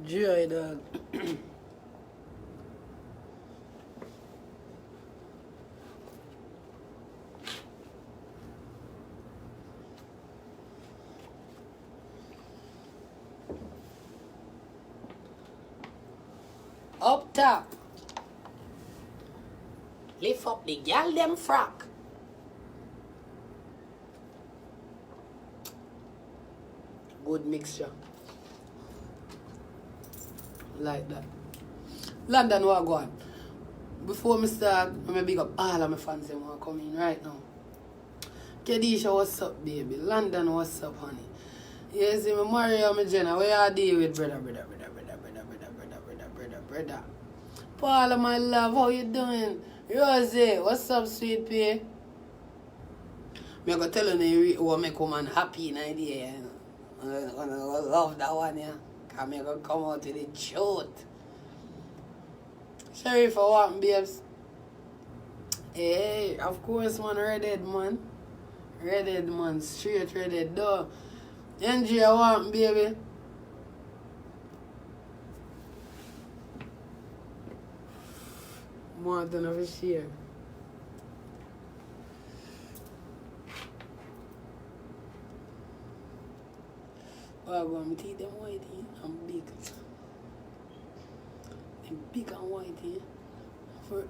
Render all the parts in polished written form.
Joy, dog. Up top. Lift up the gal them frock. Good mixture. Like that. London, what go on? Before I start, I'm going to big up all of my fans who want to come in right now. Kedisha, what's up, baby? London, what's up, honey? You see me, Mario, me Jenna, where you deal with brother? Paula, my love, how you doing? Rosie, what's up, sweet pea? Me I go tell you what make woman happy in idea, you know. I love that one, yeah. Because me go come out with the truth. Sheriff, what, babes? Hey, of course, man, redhead, man. Redhead, man, straight redhead, though. NG, I want, baby. More than over here. Well, I'm going to teeth them white here. I'm big. I'm big and white here. For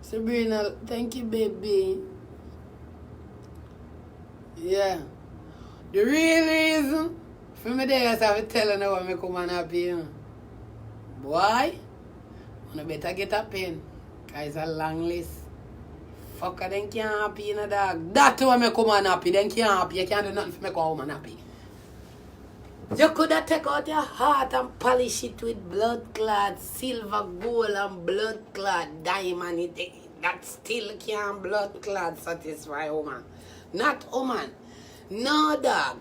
Sabrina, thank you, baby. Yeah. The real reason for me there is I have to tell her when I come and happy, you know. Boy, you better get a pen. Because it's a long list. Fucker, then can't happy, you know, dog. That's when I come and happy, then can't happy. You can't do nothing for me come home and happy. You could have taken out your heart and polish it with blood clad silver, gold and blood clad diamond. That still can't blood clad satisfy woman. Not woman. No, dog.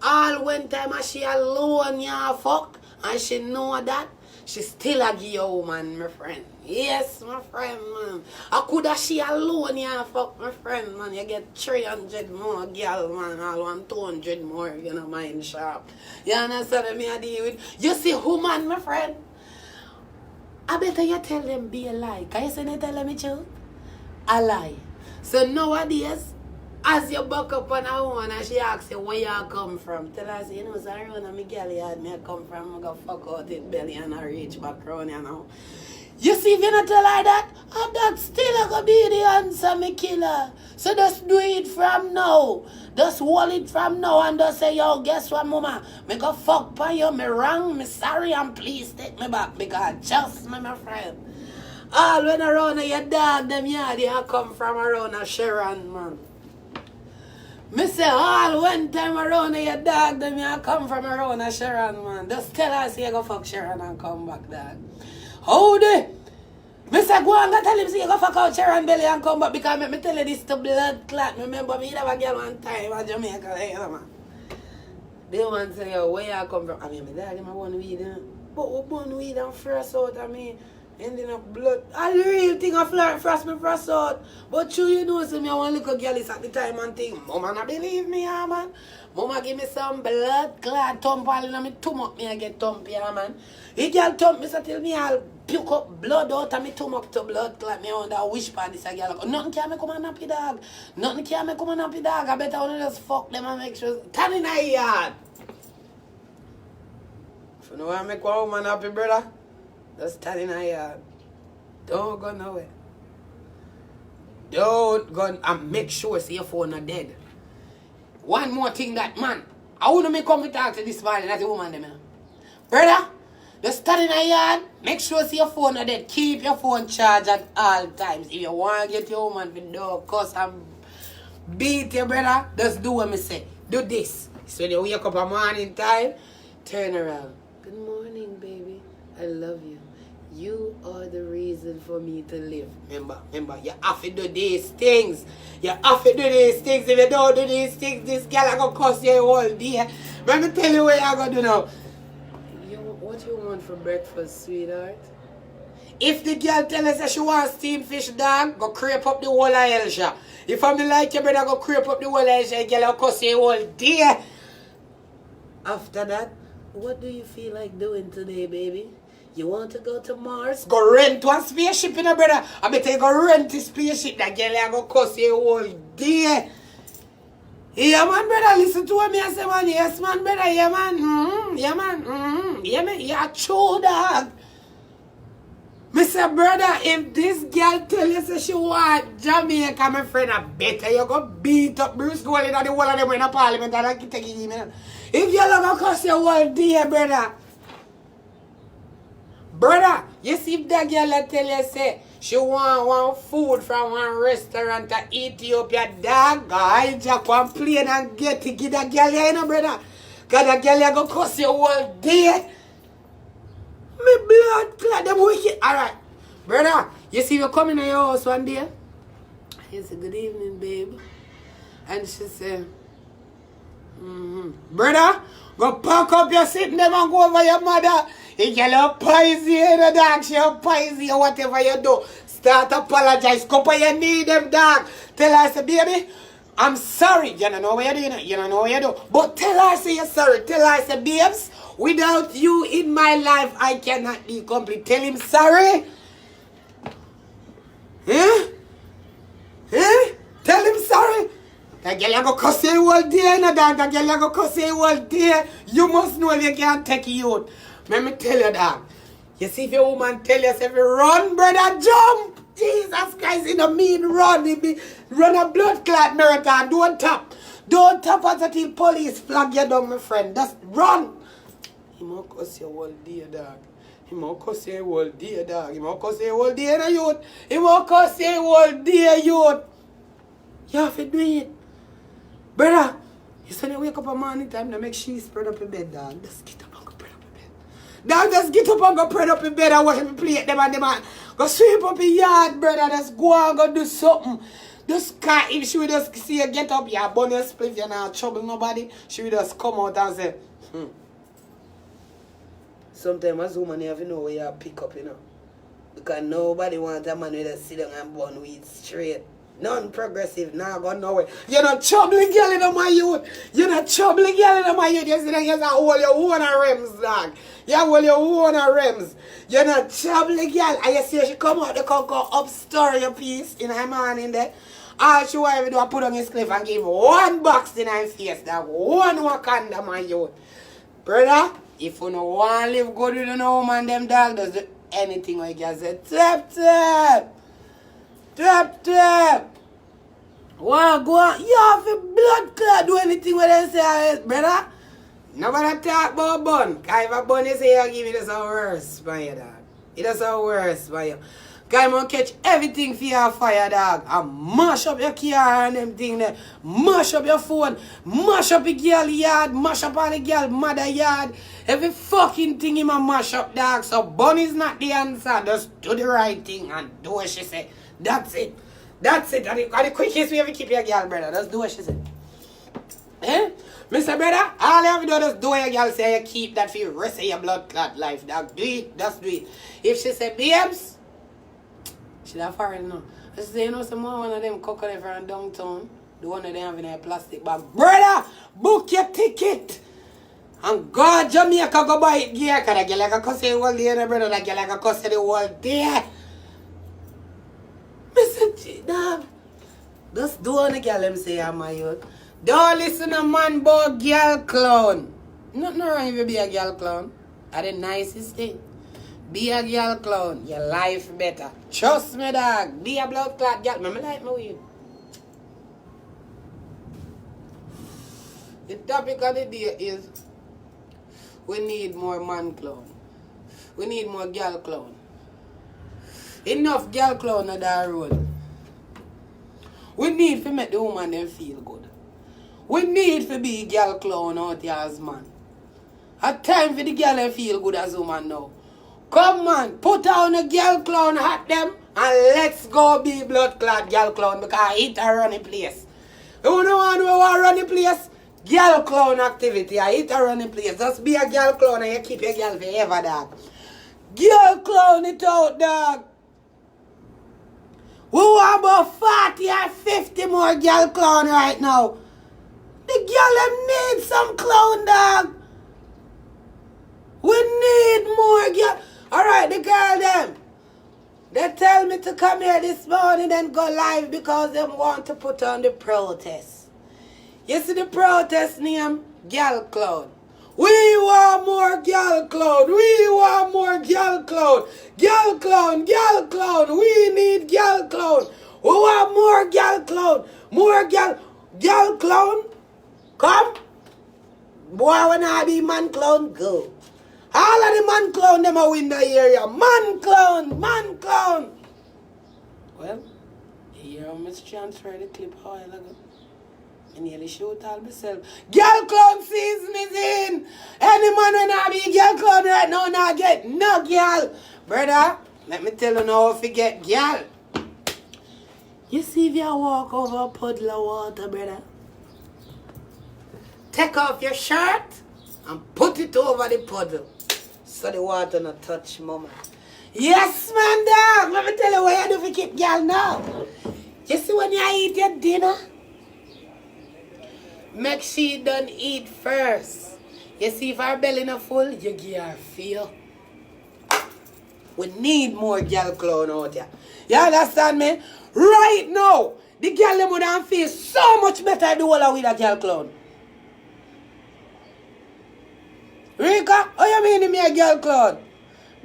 All one time as she alone, yeah, fuck, and she know that, she still a give you woman, my friend. Yes, my friend, man. I could have she alone, yeah, fuck, my friend, man. You get 300 more girl, man, all 200 more, you know, mind sharp. You understand what me I deal with? You see woman, my friend? I better you tell them be a lie. Can you say they tell them the truth? A lie. So nowadays, as you buck up on a woman and she asks you where you come from, tell her, say, you know, so around my girl yard, me I come from, I go fuck out it belly and I reach back around, you know. You see, if you not tell her that, and that still gonna be the answer, me killer. So just do it from now. Just hold it from now and just say, yo, guess what, mama? Me go fuck by you, me wrong, me sorry, and please take me back because just me, my friend. All when around your dog, them yard, they come from around a Sharon, man. Me say all one time around your dog, them you come from around a Sharon, man. Just tell us you go fuck Sharon and come back, dog. Howdy? Me say go and tell him say you go fuck out Sharon belly and come back because me tell you this to blood clot. Remember me have a girl one time in Jamaica, you know, man. The woman say, yo, where you come from? I mean, my dog him a bun weed, but we bun weed and first out of me. Ending up blood. I the real thing of frost me frost out. But you know, see me one little girl is at the time and think, Mama not believe me, yeah, man. Mama give me some blood clad thump all in me tump me I get thump, yeah, man. He girl thump me so till me I'll puke up blood out and me tump to blood clad me on that wish part this a girl. Nothing can me come and happy dog. Nothing can me come and happy dog. I better only just fuck them and make sure turn in a yard. If you know I make one woman happy, brother, just stand in a yard. Don't go nowhere. Don't go and make sure say your phone not dead. One more thing that man, I want to make come to talk to this man and that woman them. Brother, just stand in a yard, make sure say your phone not dead. Keep your phone charged at all times. If you want to get your woman with dog, cuss and beat your brother, just do what me say. Do this. So when you wake up a morning time, turn around. Good morning, baby. I love you. You are the reason for me to live. Remember, you have to do these things. You have to do these things. If you don't do these things, this girl is going to cost you all day. Let me tell you what you're going to do now. What you want for breakfast, sweetheart? If the girl tell us that she wants steamed fish, dog, go creep up the whole of Elsha. If I'm like your brother, go creep up the whole of Elsha, girl will cost you all day. After that, What do you feel like doing today, baby? You want to go to Mars? Go rent one spaceship, you know, brother. I better you go rent a spaceship. That girl I go cost you all day. Yeah, man, brother. Listen to what me I say, man. Yes, man, brother. Yeah, man. Yeah, man. Yeah, man. Yeah, true, dog. Mr. Brother, if this girl tell you say she want Jamaica, my friend, I better you go beat up Bruce Golding and the whole of them in the parliament and I keep taking him in. If you're not going to cost your whole day, brother. Brother, you see if that girl that tell you say she want one food from one restaurant to Ethiopia, dog, I just want plane and get to give that girl you know, brother. Because that girl you going to cost your whole day. Me blood clot, them wicked. Alright, brother, you see you coming to your house one day? He said, good evening, babe. And she said, brother, go pack up your sitting them and go over your mother. You get a poison, you know, dog. She a poison, whatever you do. Start apologize. Come on your knee, them dog. Tell her, say, baby, I'm sorry. You don't know what you're doing. You don't know what you do. But tell her, say, you're sorry. Tell her, say, babes, without you in my life, I cannot be complete. Tell him sorry. Tell him sorry. That girl you go cuss you all day, no dog. That girl you go cuss you all day. You must know if you can't take you out. Let me tell you, dog. You see if your woman tell you, if you run, brother, jump. Jesus Christ, you don't mean run. It be run a blood clot marathon. Don't tap. Don't tap until police flag you down, my friend. Just run. He might cuss you all day, dog. He might cuss you all day, dog. He might cuss you all day, youth. He might cuss you all day, youth. You have to do it. Brother, you say you wake up a morning time to make sure you spread up in bed, dog. Just get up and go spread up in bed. Dog, just get up and go spread up in bed and watch me play them and them and go sweep up in yard, brother. Just go and go do something. Just can't, if she would just see you get up, you're burn your split, you're not trouble nobody, she would just come out and say, Sometimes as a woman, you have to know where you pick up, you know. Because nobody wants a man with a sit down and burn weed straight. Non-progressive, now go nowhere. You're not troubling girl in my youth. You're not troubling girl in my youth. You see that you hold your own rems, dog. You hold your own rems. You're not troubling girl. And you see she come out the cocoa up store your piece in her morning there. All she want to do is put on his cliff and give one box in her face, dog. One Wakanda, my youth. Brother, if you don't want to live good with no woman, them dog does do anything like you say. Tap, tap. Tap, tap. Wow, go on. You have a blood clot. Do anything what they say, brother. Nobody talk about bun. Because if a bun is here, you give it a worse by you, dog. It is a worse by you. Because I'm going to catch everything for your fire, dog. And mash up your car and them thing there. Mash up your phone. Mash up your girl yard. Mash up all the girl mother yard. Every fucking thing in my mash up, dog. So bun is not the answer. Just do the right thing and do what she say. That's it. That's it. And the quickest way you keep your girl, brother. Just do what she said. Eh? Mr. Brother, all you have to do is just do what your girl say. You keep that for the rest of your blood clot life, dog. Do it. Just do it. If she say, babes, she that far now. I say, you know, some more one of them coconut from downtown. The one that they have in a plastic bag. Brother, book your ticket. And go to Jamaica, go buy it gear. Because the girl like a cuss you all day, brother. The girl like a cuss you the whole day. Mr. Dog, just do what the girl them say, I'm my youth. Don't listen to man about girl clown. Nothing wrong if you be a girl clown. That's the nicest thing. Be a girl clown. Your life better. Trust me, dog. Be a blood clot girl. I like my way. The topic of the day is we need more man clown. We need more girl clown. Enough girl clown on that road. We need to make the woman them feel good. We need to be girl clown out here as man. A time for the girl them feel good as woman now. Come man, put on a girl clown hat them and let's go be blood clot girl clown because it a running place. You know one who want run the place? Girl clown activity. I hit a running place. Just be a girl clown and you keep your girl forever, dog. Girl clown it out, dog. We want about 40 or 50 more girl clown right now. The girl them need some clown, dog. We need more girl. Alright, the girl them. They tell me to come here this morning and go live because they want to put on the protest. You see the protest name? Girl Clown. We want more girl clown. We want more girl clown. Girl clown, girl clown. We need girl clown. We want more girl clown. More girl clown. Come. Boy, when I be man clown, go. All of the man clown, them are in the area. Man clown, man clown. Well, here I must transfer the clip how I look. I nearly shoot all myself. Girl clown season is in. Any man when I be girl clown right now, not get no girl. Brother, let me tell you now if you get girl. You see if you walk over a puddle of water, brother. Take off your shirt and put it over the puddle. So the water not touch mama. Yes, man, dog. Let me tell you what you do for keep girl now. You see when you eat your dinner? Make sure you don't eat first. You see if our belly not full, you give her feel. We need more girl clown out here. You understand me? Right now, the girl them would feel so much better do all with a girl clown. Rika, how you mean me a girl clown?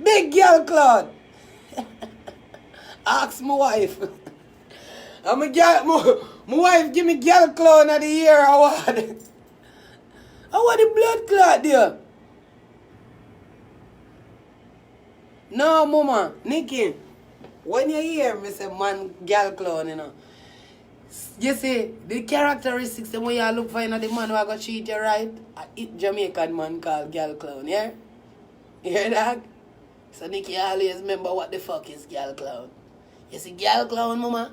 Big girl clown. Ask my wife. I'm a girl, my wife give me girl clown of the year award. I want the blood clot there. No, mama, Nikki. When you hear me say man girl clown, you know. You see, the characteristics the way you look for, you know, the man who are going to treat you right, a Jamaican man called girl clown, yeah? You hear that? So Nikki always remember what the fuck is girl clown. You see, girl clown, mama?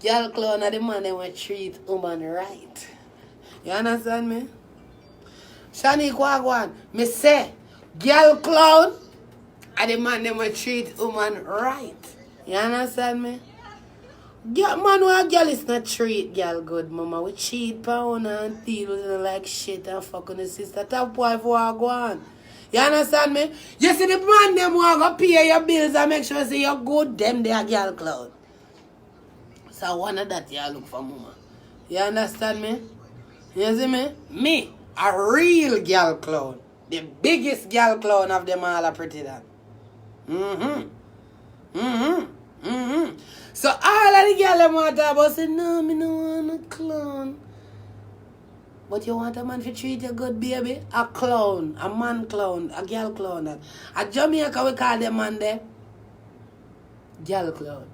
Girl clown are the man that will treat woman right. You understand me? Shani Kwagwan, me say, girl clown are the man that will treat woman right. You understand me? Girl, man, why girl is not treat girl good, mama. We cheat pound and deal with her like shit and fuck on the sister. Top wife who are going. You understand me? You see the man them who are going to pay your bills and make sure say you're good, them they are girl clown. So one of that you look for, mama. You understand me? You see me? Me, a real girl clown. The biggest girl clown of them all are Prettii that. So all of the girls them want to about say, no, me no want a clown. But you want a man to treat you good, baby? A clown, a man clown, a girl clown. A Jamaica we call them man there. Girl clown.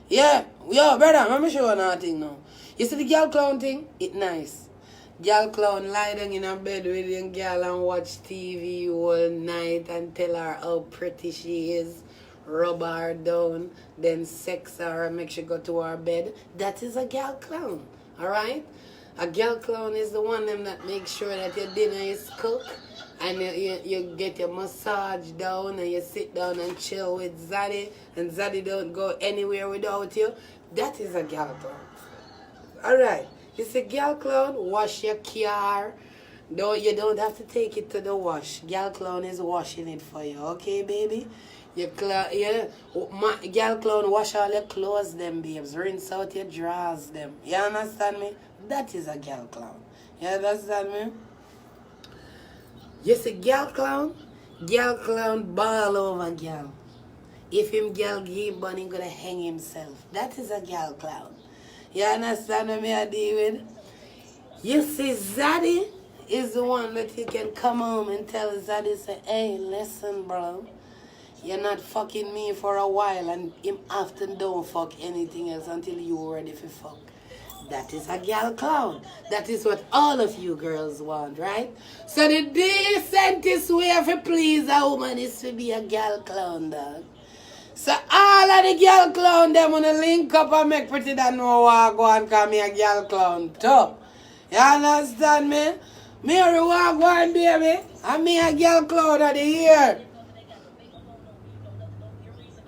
Yeah, yo, brother, let me show you another thing now. You see the girl clown thing? It's nice. Girl clown lie down in her bed with young girl and watch TV all night and tell her how pretty she is. Rub her down, then sex her and make she go to her bed. That is a girl clown, alright? A girl clown is the one them that makes sure that your dinner is cooked and you get your massage down and you sit down and chill with Zaddy and Zaddy don't go anywhere without you. That is a girl clown. Alright. You see, girl clown, wash your car. No, you don't have to take it to the wash. Girl clown is washing it for you, okay, baby? Girl clown, wash all your clothes, them, babes. Rinse out your drawers, them. You understand me? That is a girl clown. You understand me? You see, girl clown ball over girl. If him girl give money, he gonna hang himself. That is a girl clown. You understand what I deal with? You see, Zaddy is the one that you can come home and tell Zaddy, say, hey, listen, bro. You're not fucking me for a while and him often don't fuck anything else until you ready for fuck. That is a girl clown. That is what all of you girls want, right? So the decentest way to please a woman is to be a girl clown, dog. So all of the girl clown them wanna link up and make Prettii that know what go and call me a girl clown too. You understand me? Me a walk one baby. And me a girl clown of the year.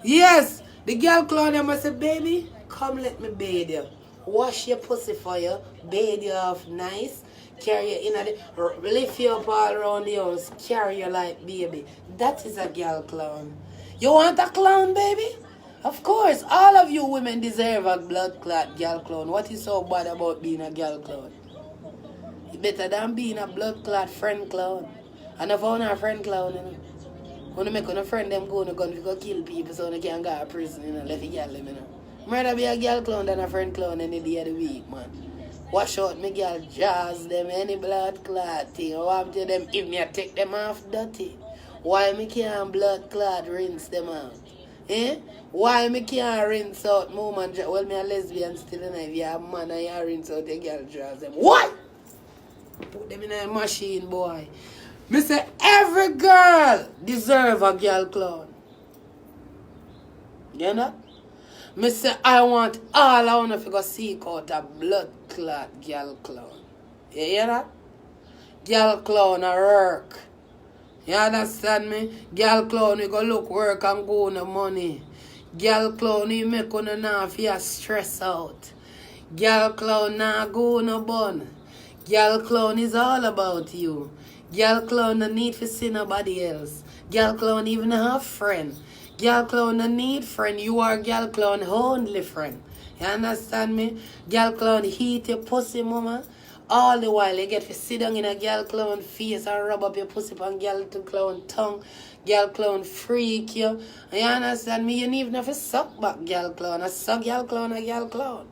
Yes, the girl clown them must say, baby, come let me bathe you. Wash your pussy for you, bathe you off nice, carry you in the, lift you up all around the house, carry you like baby. That is a girl clown. You want a clown, baby? Of course, all of you women deserve a blood clot girl clown. What is so bad about being a girl clown? It's better than being a blood clot friend clown. And if I want a friend clown, you know. When I make a friend them go on a gun to go kill people so they can't go to prison, you know, let it get them, you know. I'd rather be a girl clown than a friend clown any day of the week, man. Wash out me girl jaws them, any blood clot thing. I want to them, if me I take them off dirty. Why me can't blood clot rinse them out? Eh? Why me can't rinse out woman jaws? Well, me a lesbian still, and if you're a man and you rinse out the girl jaws them. Why? Put them in a machine, boy. Me say every girl deserve a girl clown. You know? Me say I want all I want to go seek out a blood clot girl clown. You hear that? Girl clown a work. You understand me? Girl clown we go look work and go on the money. Girl clown we make on the now feel stress out. Girl clown now go on a bun. Girl clown is all about you. Girl clown no need to see nobody else. Girl clown even have friend. Girl clown no need friend. You are girl clown only friend. You understand me? Girl clown heat your pussy, mama. All the while you get to sit down in a girl clown face and rub up your pussy on girl clown tongue. Girl clown freak you. You understand me? You even have to suck back girl clown. A suck girl clown a girl clown.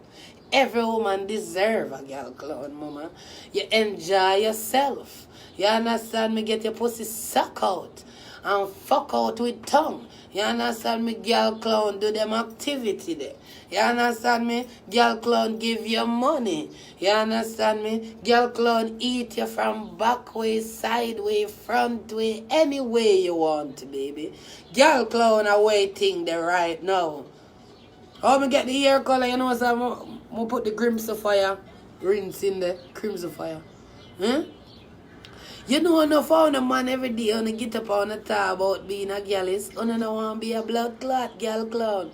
Every woman deserve a girl clown, mama. You enjoy yourself. You understand me? Get your pussy suck out and fuck out with tongue. You understand me? Girl clown do them activity there. You understand me? Girl clown give you money. You understand me? Girl clown eat you from back way, side way, front way, any way you want, baby. Girl clown are waiting there right now. How me get the hair color, you know, so I'm going to put the Crimsify rinse in there. Crimsify. You know enough how a man every day on get up on the talk about being a girl is. You don't want to be a blood clot girl clown.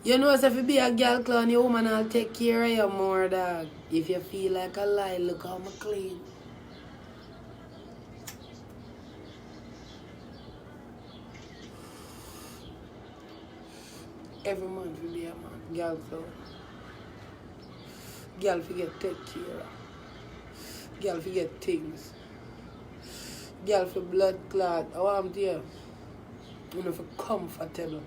You know if you be a girl clown, your woman will take care of you more, dog. If you feel like a lie, look how I'm clean. Every man will be a man, girl clown. Girl forget take care of. Girl forget things. Girl for blood clot. I want to you. You for comfortable.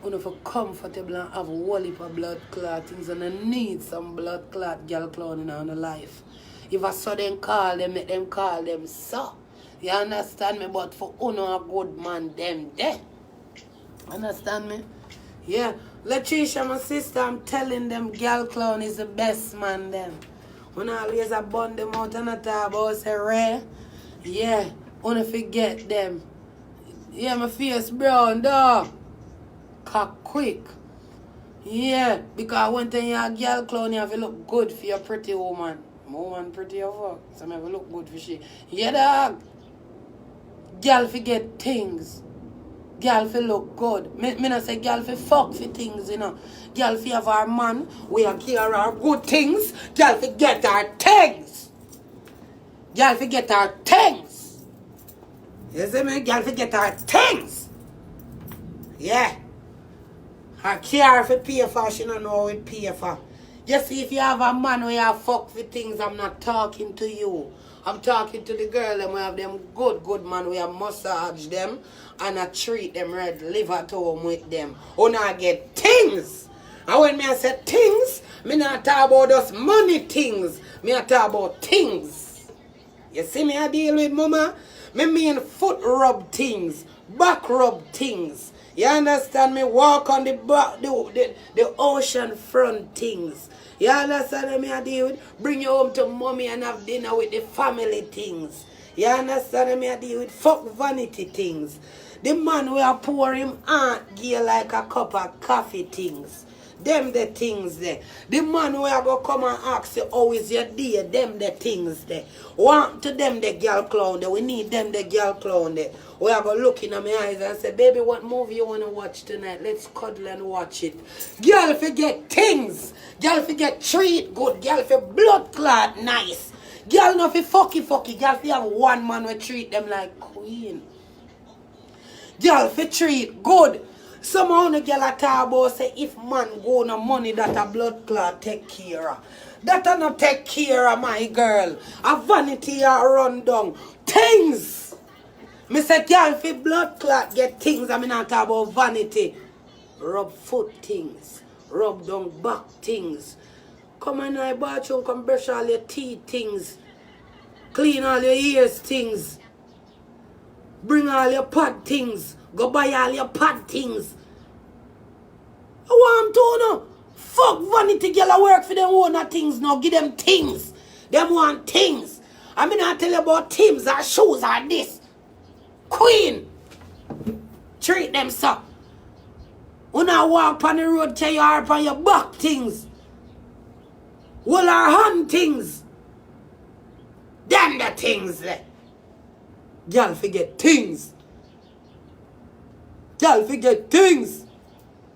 You for comfortable and have a whole heap of blood clot things and I need some blood clot girl clown in our life. If I saw them call them, make them call them so. You understand me? But for a good man, them dead. Understand me? Yeah. Latricia, my sister, I'm telling them girl clown is the best man then. When I always a bun them out and I talk about say rare. Yeah, wanna forget them. Yeah, my face brown, dog. Cock quick. Yeah, because one time you're a girl clown, you have to look good for your pretty woman. My woman pretty as fuck, so I have to look good for she. Yeah, dog. Girl forget things. Girl for look good. Me not say girl for fuck for things, you know. Girl for have our man, we have care our good things. Girl for get our things. Girl forget our things. You see me? Girl forget our things. Yeah. Her care for pay for, she don't know what pay for. You see, if you have a man who have fuck for things, I'm not talking to you. I'm talking to the girl and we have them good man. We have massage them and I treat them right, live at home with them. Or not get things. And when me I say things, me not talk about those money things. Me I talk about things. You see me I deal with mama? Me mean foot rub things, back rub things. You understand me? Walk on the back, the ocean front things. You understand me I deal with? Bring you home to mommy and have dinner with the family things. You understand me I deal with? Fuck vanity things. The man will pour him aunt gear like a cup of coffee things. Them the things there. The man will go come and ask you, how is your day? Them the things there. Want to them the girl clown there. We need them the girl clown there. We are going to look in my eyes and say, baby, what movie you want to watch tonight? Let's cuddle and watch it. Girl forget things. Girl forget treat good. Girl for blood clot nice. Girl no for fucky. Girl for have one man we treat them like queen. Girl for treat good. Somehow the girl at talk about say if man go no money that a blood clot take care of. That a not take care of my girl. A vanity a run down. Things. Me say girl for blood clot get things. I mean not talk about vanity. Rub foot things. Rub down back things. Come in my bathroom, come brush all your teeth things. Clean all your ears things. Bring all your pad things. Go buy all your pad things. I want to know. Fuck vanity girl I work for them own things now. Give them things. Them want things. I mean I tell you about things or shoes or this. Queen. Treat them so. When I walk on the road, tell you harp on your back things. Well our hand things. Them the things there. Girl forget things. Girl forget things.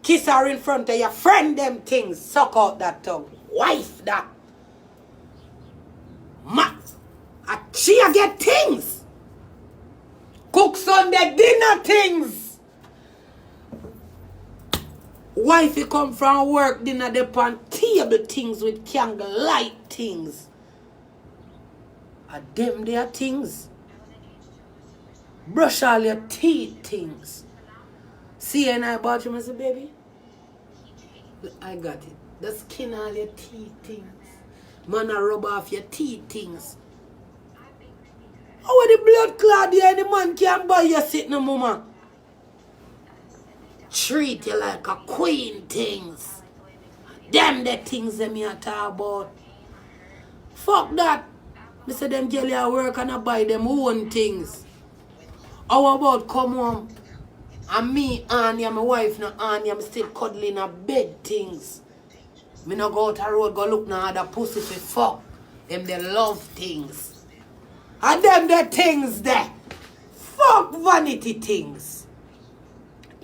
Kiss her in front of your friend them things. Suck out that tongue. Wife that. She a get things. Cook Sunday dinner things. Wifey come from work dinner they pan table things with candle light things. And them their things. Brush all your teeth things. See and I bought you, I said, baby, I got it. The skin all your teeth things. Man, I rub off your teeth things. How the blood clot there, the man can't buy you sit no mama. Treat you like a queen things. Them the things that me a talk about. Fuck that. Me say them jelly at work and I buy them own things. How about come home? And me, Anya, my wife, no Anya, I'm still cuddling a bed things. Me no go out the road, go look na other pussy for fuck. Them they love things. And them the things there. Fuck vanity things.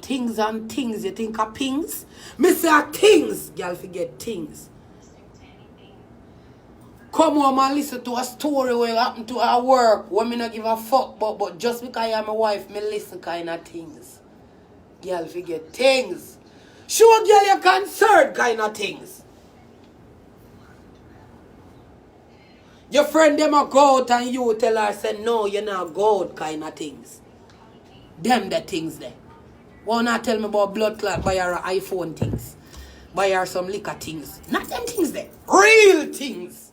Things and things, you think of things? Me say things, girl forget things. Come home and listen to a story where happened to her work. When me not give a fuck, but just because I'm a wife, me listen kind of things. Girl forget things. Show girl you concerned kind of things. Your friend them a go out and you tell her say no, you're not go out kind of things. Them the things there. Wanna tell me about blood clot, buy her an iPhone things. Buy her some liquor things. Not them things there. Real things.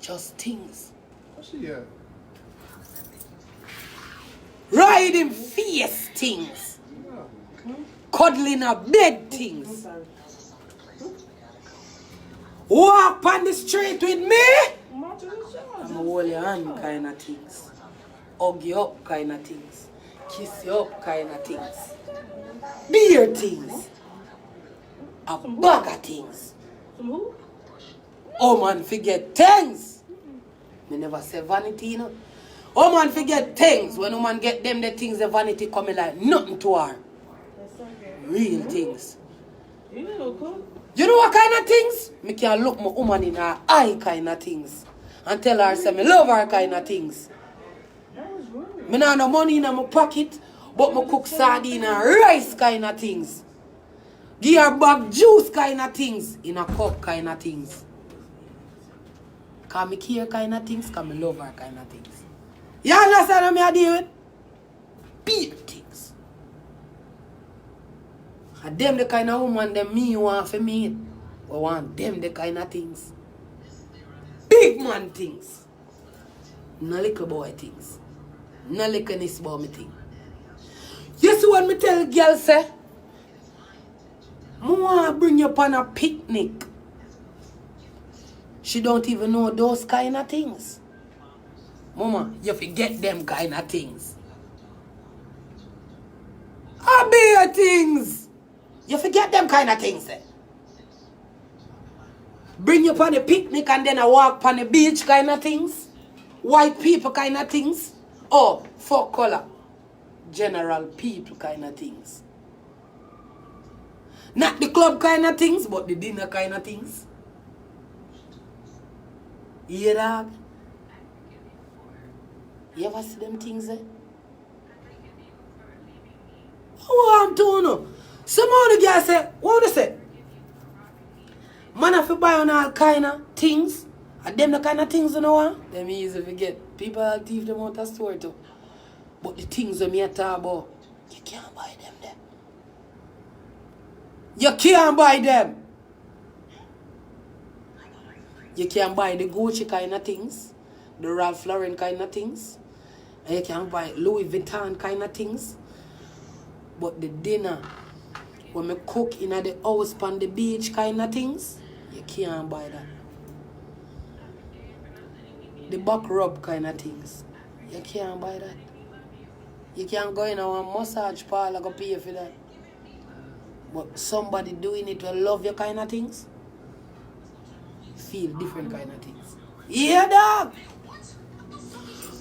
Just things. Yeah. Riding face things. Cuddling a bed things. Walk on the street with me. I'm hold your hand kind of things. Hug you up kind of things. Kiss you up kind of things. Beer things. A bag of things. Oh man, forget things. Me never say vanity, you know. Oh man, forget things. When a man get them the things, the vanity coming like nothing to her. Real things. You know what kind of things? Me can look my woman in her eye kind of things. And tell her, say, me love her kind of things. Me not no money in my pocket, but me cook sardine and rice kind of things. Give her back juice kind of things. In a cup kind of things. Cause me care kind of things, cause me love her kind of things. You understand what me I deal with? Beer things. And them the kind of woman that me want for me. We want them the kind of things. Big man things. No little boy things. No little nice boy me thing. You see what me tell girls say? I want to bring you on a picnic. She don't even know those kind of things. Mama, you forget them kind of things. I be your things. You forget them kind of things. Eh? Bring you on the picnic and then I walk on the beach kind of things. White people kind of things. Or fuck color. General people kind of things. Not the club kind of things, but the dinner kind of things. Yeah, dog? You ever see them things, eh? What I'm doing now? Some of the guys say, what they say? Man have to buy on all kind of things. And them the kind of things you know what? Them easy to forget. People will thief them out of store too. But the things that me talk about, you can't buy them there. You can't buy them. You can buy the Gucci kind of things, the Ralph Lauren kind of things, and you can buy Louis Vuitton kind of things. But the dinner, when me cook in the house on the beach kind of things, you can't buy that. The back rub kind of things, you can't buy that. You can't go in a massage parlor and pay for that. But somebody doing it will love your kind of things, feel different kind of things. Yeah, dog.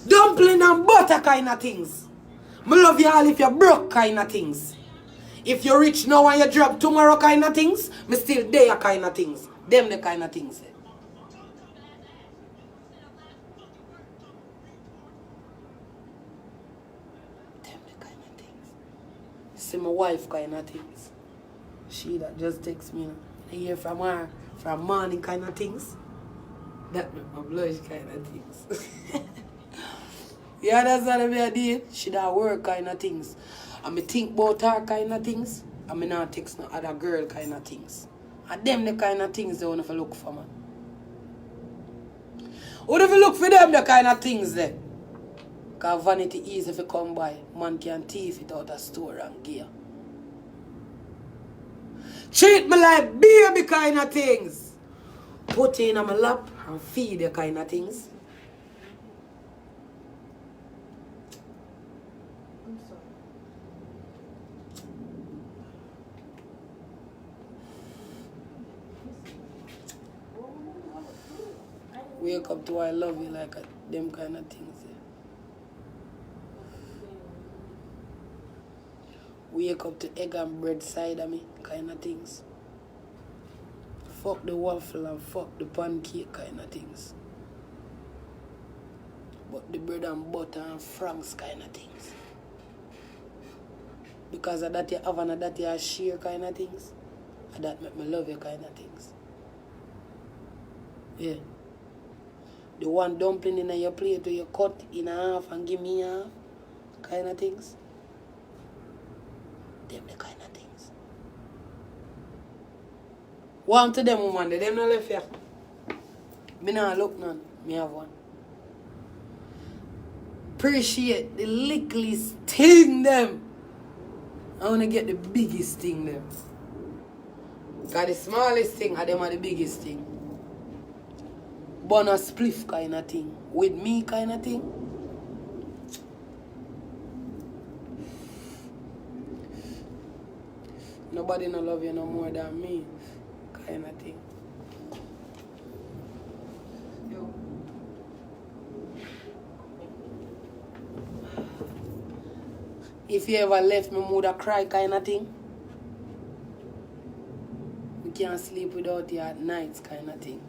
Dumpling and butter kind of things. Me love you all if you're broke kind of things. If you're rich now and you drop tomorrow kind of things, me still there kind of things. Them the kind of things. Them the kind of things. See my wife kind of things. She that just texts me. I hear from her from morning kind of things. That my blush kind of things. Yeah, that's what I did. She that work kind of things. And me think about her kind of things. And me not text no other girl kind of things. And them the kind of things they want to look for, man. What if you look for them the kind of things there? Because vanity easy if you come by. Man can thief it out of store and gear. Treat me like baby kind of things. Put in on my lap and feed the kind of things. Wake up to I love you like them kind of things. Wake up to egg and bread side of me kind of things. Fuck the waffle and fuck the pancake kind of things. But the bread and butter and franks kind of things. Because of that you have and that you share kind of things. And that make me love you kind of things. Yeah. The one dumpling in your plate where you cut in half and give me half kind of things. Them the kind of things. One to them woman, them not left here. Me not look none. Me have one. Appreciate the littlest thing them. I want to get the biggest thing them. Because the smallest thing are them are the biggest thing. Born a spliff kind of thing. With me kind of thing. Nobody no love you no more than me. Kind of thing. Yo. If you ever left me, would cry kind of thing. We can't sleep without you at nights kind of thing.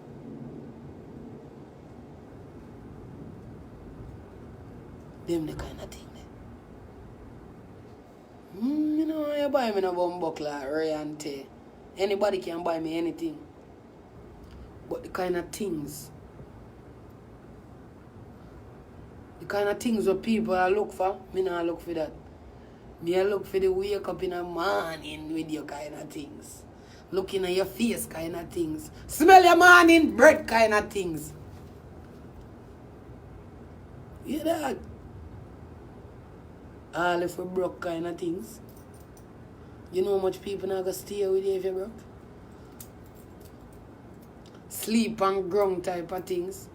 Them the kind of thing. You know, you buy me no bumbuckler, Ray and Tay. Anybody can buy me anything. But the kind of things that people I look for, me not look for that. Me I look for the wake up in the morning with your kind of things. Looking at your face kind of things. Smell your morning bread kind of things. Yeah, that. All if we broke kind of things. You know how much people not gonna stay with you if you broke? Sleep on ground type of things.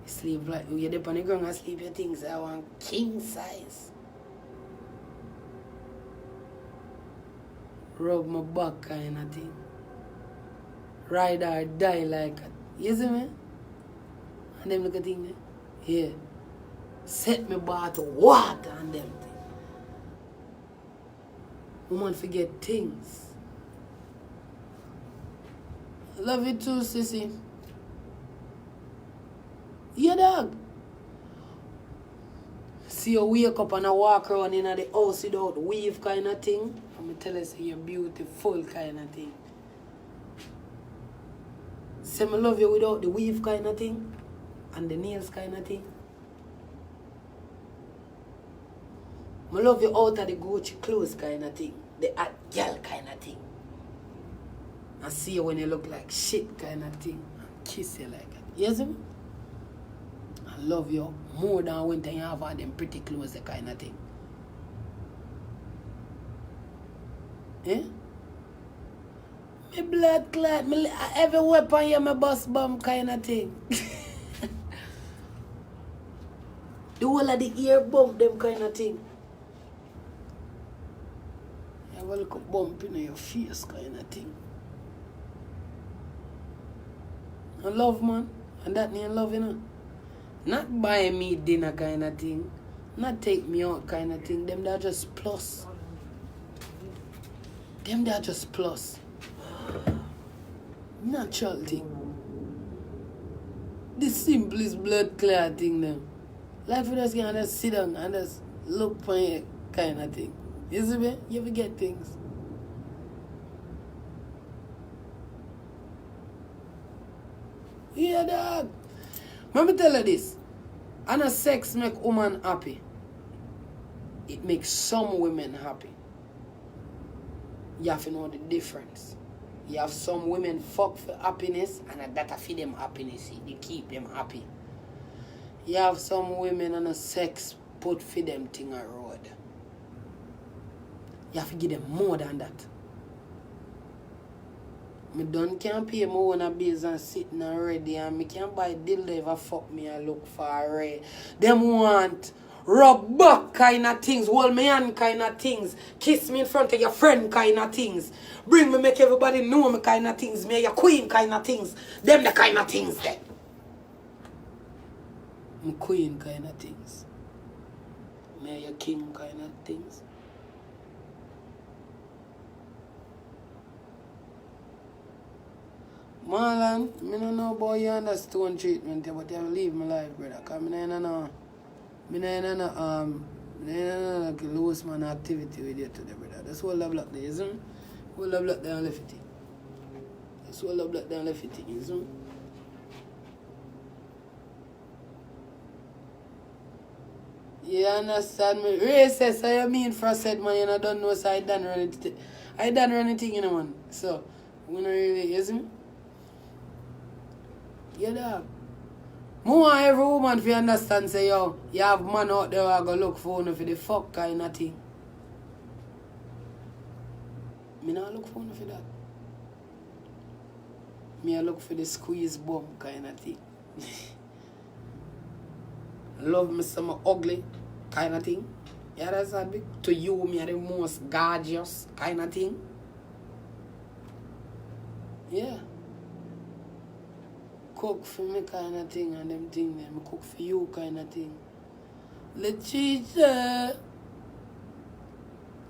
Sleep like you're up on the ground and sleep your things. I want king size. rub my back kind of thing. Ride or die like that. You see me? And them little thing there. Yeah. Set me bar to water and them thing. Woman forget things. Love you too, sissy. Yeah, dog. See you wake up and I walk around in the house without weave kind of thing. I'm tell you, say you're beautiful kind of thing. Say I love you without the weave kind of thing and the nails kind of thing. I love you out of the Gucci clothes kind of thing. The hot girl kind of thing. I see you when you look like shit kind of thing. And kiss you like that. You see me? I love you more than when you have all them pretty clothes the kind of thing. Eh? Me blood clot, every weapon you my bust bomb kind of thing. The whole of the ear bump them kind of thing. You have a little bump in your face kind of thing. I love, man. And that mean love, you know. Not buy me dinner kind of thing. Not take me out kind of thing. Them that just plus. Them that just plus. Natural thing. The simplest blood clot thing them. Like we just can just sit down and just look for you kind of thing. You see me? You forget things. Yeah, dog. Let me tell you this. And a sex make woman happy. It makes some women happy. You have to know the difference. You have some women fuck for happiness and that feed them happiness. They keep them happy. You have some women and a sex put for them thing a road. You have to give them more than that. Me done can't pay my own bills and sitting and ready and me can't buy dildo if I fuck me and look for a ray. Them want rub back kind of things, hold me hand kind of things, kiss me in front of your friend kind of things, bring me make everybody know me kind of things, me your queen kind of things, them the kind of things there. Me queen kind of things. Me your king kind of things. Marlon, I don't know about you and that stone treatment, but you have to leave my life, brother. Because I don't know like loose man activity with you today, brother. That's all the block there, isn't it? All the block there and left it. That's all the block there and left it, isn't it? You understand me? Racist, so you mean for a said man, you don't know, so I done run it. I done run anything, you know, man. So, we don't really, you see me? Yeah, dog. I want every woman to understand, say, yo, you have man out there who go look for you for the fuck kind of thing. Me not look for you for that. Me I look for the squeeze bum kind of thing. Love me some ugly kind of thing. Yeah, that's that big. To you, me are the most gorgeous kind of thing. Yeah. Cook for me kind of thing and them thing them. Cook for you kind of thing. Letitia.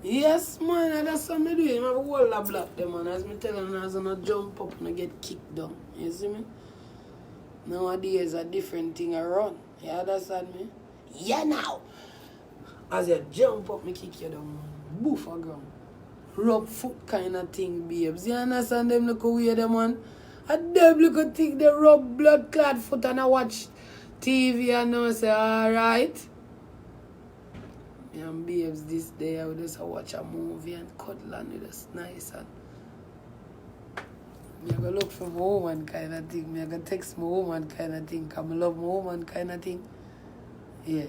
Yes, man, that's something to do. I have a whole lot block them, man. As me tell them, I was gonna jump up and get kicked down. You see me? Nowadays, a different thing around. You understand me? Yeah, now. As you jump up, me kick you down, man. Boof a ground. Rub foot kind of thing, babes. You understand them look weird, man? A them look think they rub blood clot foot and I watch TV and I say, alright. Me and babes this day, I would just watch a movie and cuddle and it is nice and me I go look for my woman kind of thing. Me I go text my woman kind of thing. Because I love my woman kind of thing. Yeah.